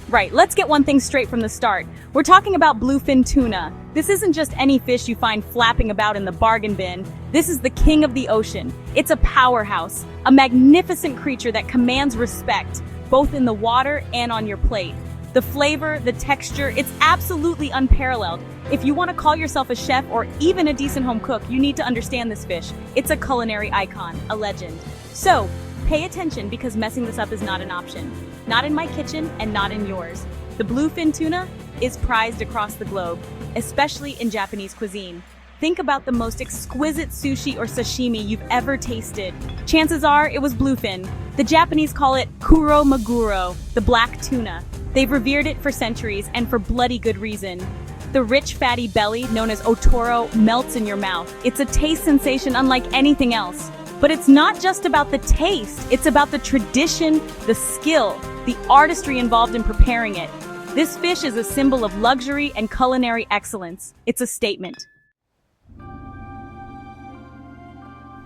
Right, let's get one thing straight from the start. We're talking about bluefin tuna. This isn't just any fish you find flapping about in the bargain bin. This is the king of the ocean. It's a powerhouse, a magnificent creature that commands respect, both in the water and on your plate. The flavor, the texture, it's absolutely unparalleled. If you want to call yourself a chef or even a decent home cook, you need to understand this fish. It's a culinary icon, a legend. So, pay attention because messing this up is not an option. Not in my kitchen and not in yours. The bluefin tuna is prized across the globe, especially in Japanese cuisine. Think about the most exquisite sushi or sashimi you've ever tasted. Chances are it was bluefin. The Japanese call it kuro maguro, the black tuna. They've revered it for centuries and for bloody good reason. The rich, fatty belly, known as otoro, melts in your mouth. It's a taste sensation unlike anything else. But it's not just about the taste, it's about the tradition, the skill, the artistry involved in preparing it. This fish is a symbol of luxury and culinary excellence. It's a statement.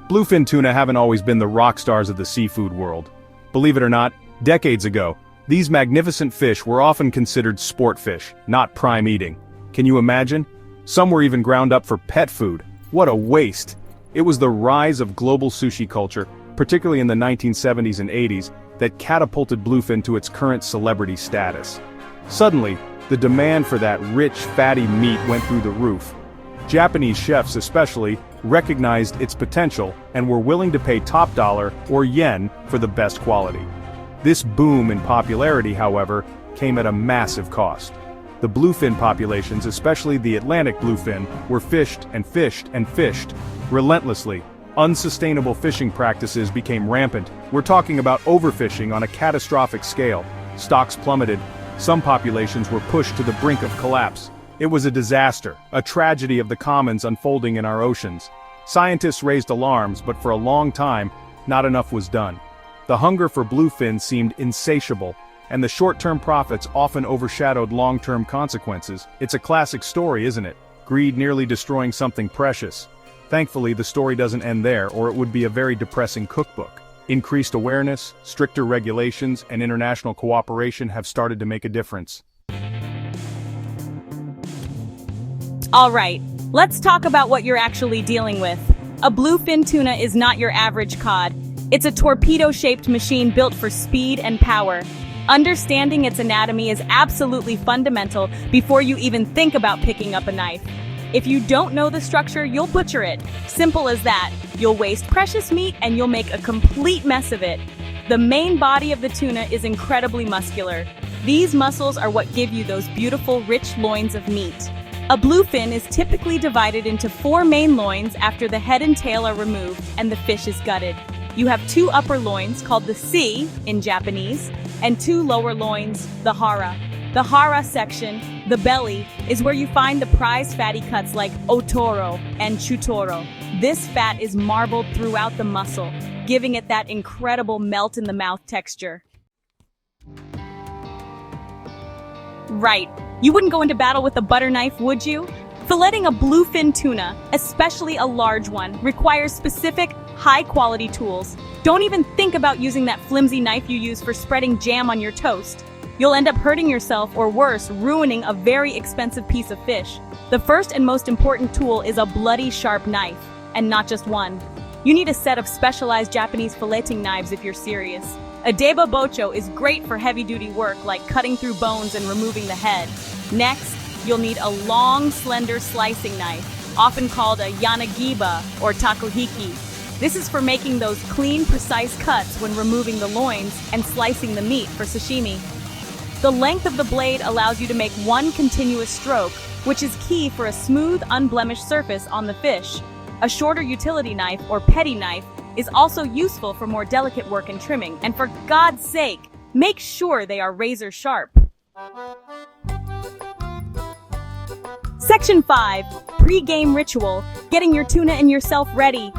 Bluefin tuna haven't always been the rock stars of the seafood world. Believe it or not, decades ago, these magnificent fish were often considered sport fish, not prime eating. Can you imagine? Some were even ground up for pet food. What a waste! It was the rise of global sushi culture, particularly in the 1970s and 80s, that catapulted bluefin to its current celebrity status. Suddenly, the demand for that rich, fatty meat went through the roof. Japanese chefs especially recognized its potential and were willing to pay top dollar, or yen, for the best quality. This boom in popularity, however, came at a massive cost. The bluefin populations, especially the Atlantic bluefin, were fished and fished and fished relentlessly. Unsustainable fishing practices became rampant. We're talking about overfishing on a catastrophic scale. Stocks plummeted. Some populations were pushed to the brink of collapse. It was a disaster, a tragedy of the commons unfolding in our oceans. Scientists raised alarms, but for a long time, not enough was done. The hunger for bluefin seemed insatiable, and the short-term profits often overshadowed long-term consequences. It's a classic story, isn't it? Greed nearly destroying something precious. Thankfully, the story doesn't end there, or it would be a very depressing cookbook. Increased awareness, stricter regulations, and international cooperation have started to make a difference. All right, let's talk about what you're actually dealing with. A bluefin tuna is not your average cod. It's a torpedo-shaped machine built for speed and power. Understanding its anatomy is absolutely fundamental before you even think about picking up a knife. If you don't know the structure, you'll butcher it. Simple as that. You'll waste precious meat and you'll make a complete mess of it. The main body of the tuna is incredibly muscular. These muscles are what give you those beautiful, rich loins of meat. A bluefin is typically divided into 4 main loins after the head and tail are removed and the fish is gutted. You have 2 upper loins, called the si in Japanese, and 2 lower loins, the hara. The hara section, the belly, is where you find the prized fatty cuts like otoro and chutoro. This fat is marbled throughout the muscle, giving it that incredible melt-in-the-mouth texture. Right, you wouldn't go into battle with a butter knife, would you? Filleting a bluefin tuna, especially a large one, requires specific, high-quality tools. Don't even think about using that flimsy knife you use for spreading jam on your toast. You'll end up hurting yourself, or worse, ruining a very expensive piece of fish. The first and most important tool is a bloody sharp knife, and not just one. You need a set of specialized Japanese filleting knives if you're serious. A deba bocho is great for heavy-duty work like cutting through bones and removing the head. Next, you'll need a long, slender slicing knife, often called a yanagiba or takohiki. This is for making those clean, precise cuts when removing the loins and slicing the meat for sashimi. The length of the blade allows you to make one continuous stroke, which is key for a smooth, unblemished surface on the fish. A shorter utility knife, or petty knife, is also useful for more delicate work and trimming, and for God's sake, make sure they are razor sharp. Section 5. Pre-game ritual, getting your tuna and yourself ready.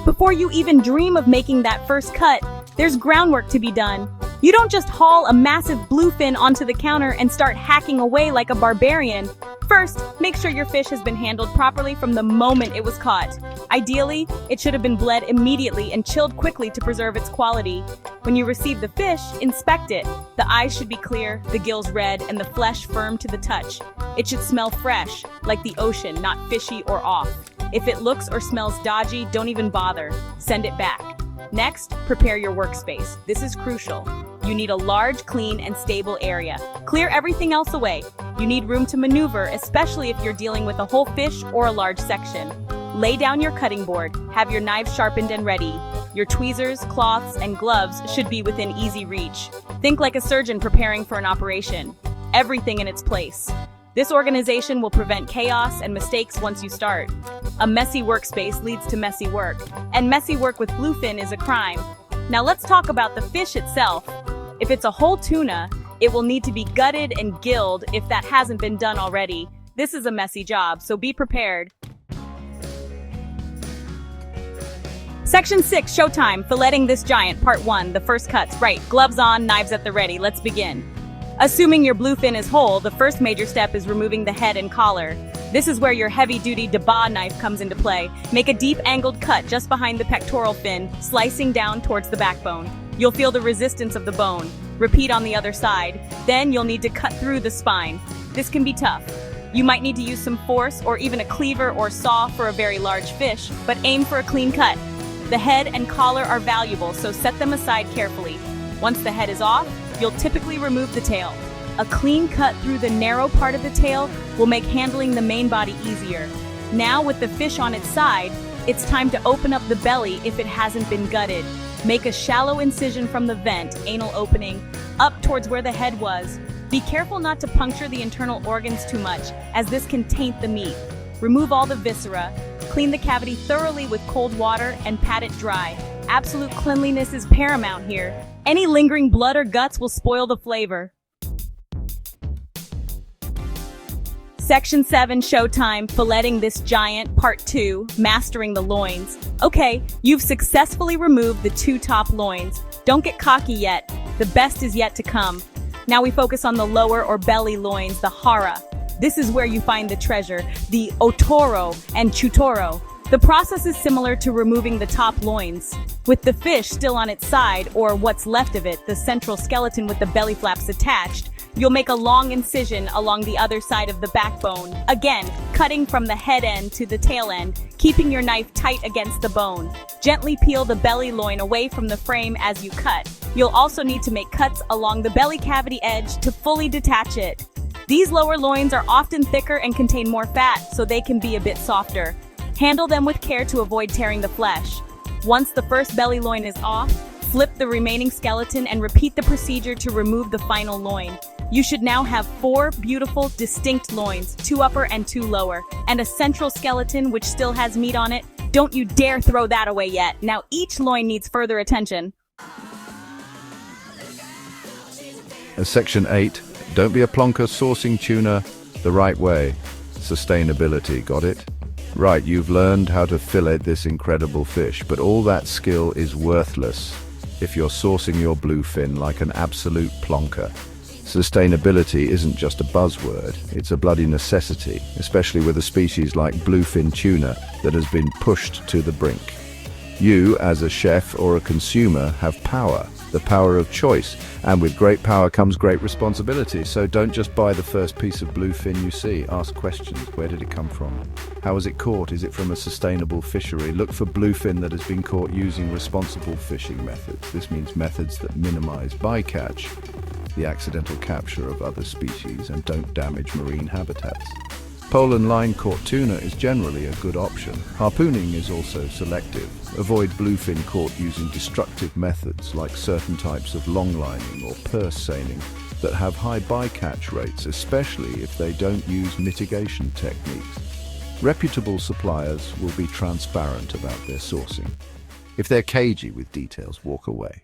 Before you even dream of making that first cut, there's groundwork to be done. You don't just haul a massive bluefin onto the counter and start hacking away like a barbarian. First, make sure your fish has been handled properly from the moment it was caught. Ideally, it should have been bled immediately and chilled quickly to preserve its quality. When you receive the fish, inspect it. The eyes should be clear, the gills red, and the flesh firm to the touch. It should smell fresh, like the ocean, not fishy or off. If it looks or smells dodgy, don't even bother. Send it back. Next, prepare your workspace. This is crucial. You need a large, clean, and stable area. Clear everything else away. You need room to maneuver, especially if you're dealing with a whole fish or a large section. Lay down your cutting board. Have your knives sharpened and ready. Your tweezers, cloths, and gloves should be within easy reach. Think like a surgeon preparing for an operation. Everything in its place. This organization will prevent chaos and mistakes once you start. A messy workspace leads to messy work, and messy work with bluefin is a crime. Now let's talk about the fish itself. If it's a whole tuna, it will need to be gutted and gilled if that hasn't been done already. This is a messy job, so be prepared. Section 6, Showtime, Filleting This Giant, Part 1, the first cuts. Right, gloves on, knives at the ready, let's begin. Assuming your bluefin is whole, the first major step is removing the head and collar. This is where your heavy-duty deba knife comes into play. Make a deep angled cut just behind the pectoral fin, slicing down towards the backbone. You'll feel the resistance of the bone. Repeat on the other side. Then you'll need to cut through the spine. This can be tough. You might need to use some force or even a cleaver or saw for a very large fish, but aim for a clean cut. The head and collar are valuable, so set them aside carefully. Once the head is off, you'll typically remove the tail. A clean cut through the narrow part of the tail will make handling the main body easier. Now, with the fish on its side, it's time to open up the belly if it hasn't been gutted. Make a shallow incision from the vent, anal opening, up towards where the head was. Be careful not to puncture the internal organs too much, as this can taint the meat. Remove all the viscera. Clean the cavity thoroughly with cold water and pat it dry. Absolute cleanliness is paramount here. Any lingering blood or guts will spoil the flavor. Section 7, Showtime, Filleting This Giant, Part 2, Mastering the Loins. Okay, you've successfully removed the 2 top loins. Don't get cocky yet. The best is yet to come. Now we focus on the lower or belly loins, the hara. This is where you find the treasure, the otoro and chutoro. The process is similar to removing the top loins. With the fish still on its side, or what's left of it, the central skeleton with the belly flaps attached, you'll make a long incision along the other side of the backbone. Again, cutting from the head end to the tail end, keeping your knife tight against the bone. Gently peel the belly loin away from the frame as you cut. You'll also need to make cuts along the belly cavity edge to fully detach it. These lower loins are often thicker and contain more fat, so they can be a bit softer. Handle them with care to avoid tearing the flesh. Once the first belly loin is off, flip the remaining skeleton and repeat the procedure to remove the final loin. You should now have 4 beautiful, distinct loins, 2 upper and 2 lower, and a central skeleton which still has meat on it. Don't you dare throw that away yet. Now each loin needs further attention. Section 8. Don't be a plonker sourcing tuna the right way. Sustainability, got it? Right, you've learned how to fillet this incredible fish, but all that skill is worthless if you're sourcing your bluefin like an absolute plonker. Sustainability isn't just a buzzword, it's a bloody necessity, especially with a species like bluefin tuna that has been pushed to the brink. You, as a chef or a consumer, have power, the power of choice, and with great power comes great responsibility. So don't just buy the first piece of bluefin you see. Ask questions. Where did it come from? How was it caught? Is it from a sustainable fishery? Look for bluefin that has been caught using responsible fishing methods. This means methods that minimize bycatch, the accidental capture of other species, and don't damage marine habitats. Pole and line caught tuna is generally a good option. Harpooning is also selective. Avoid bluefin caught using destructive methods like certain types of longlining or purse seining that have high bycatch rates, especially if they don't use mitigation techniques. Reputable suppliers will be transparent about their sourcing. If they're cagey with details, walk away.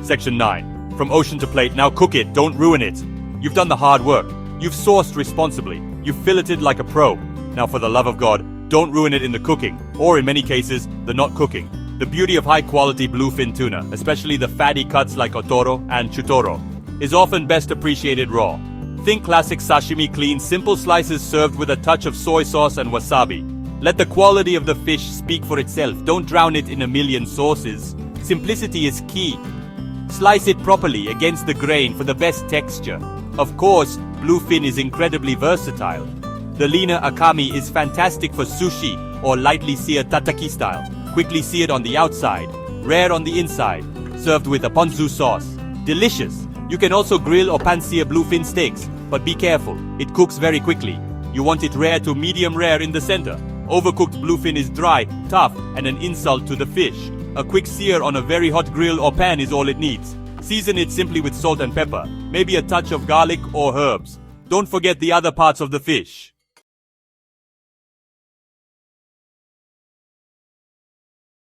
Section 9. From ocean to plate, now cook it, don't ruin it. You've done the hard work. You've sourced responsibly. You've filleted like a pro. Now for the love of God, don't ruin it in the cooking, or in many cases, the not cooking. The beauty of high-quality bluefin tuna, especially the fatty cuts like otoro and chutoro, is often best appreciated raw. Think classic sashimi, clean, simple slices served with a touch of soy sauce and wasabi. Let the quality of the fish speak for itself. Don't drown it in a million sauces. Simplicity is key. Slice it properly against the grain for the best texture. Of course, bluefin is incredibly versatile. The leaner akami is fantastic for sushi or lightly seared tataki style. Quickly seared on the outside, rare on the inside, served with a ponzu sauce. Delicious! You can also grill or pan-sear bluefin steaks, but be careful, it cooks very quickly. You want it rare to medium rare in the center. Overcooked bluefin is dry, tough, and an insult to the fish. A quick sear on a very hot grill or pan is all it needs. Season it simply with salt and pepper, maybe a touch of garlic or herbs. Don't forget the other parts of the fish.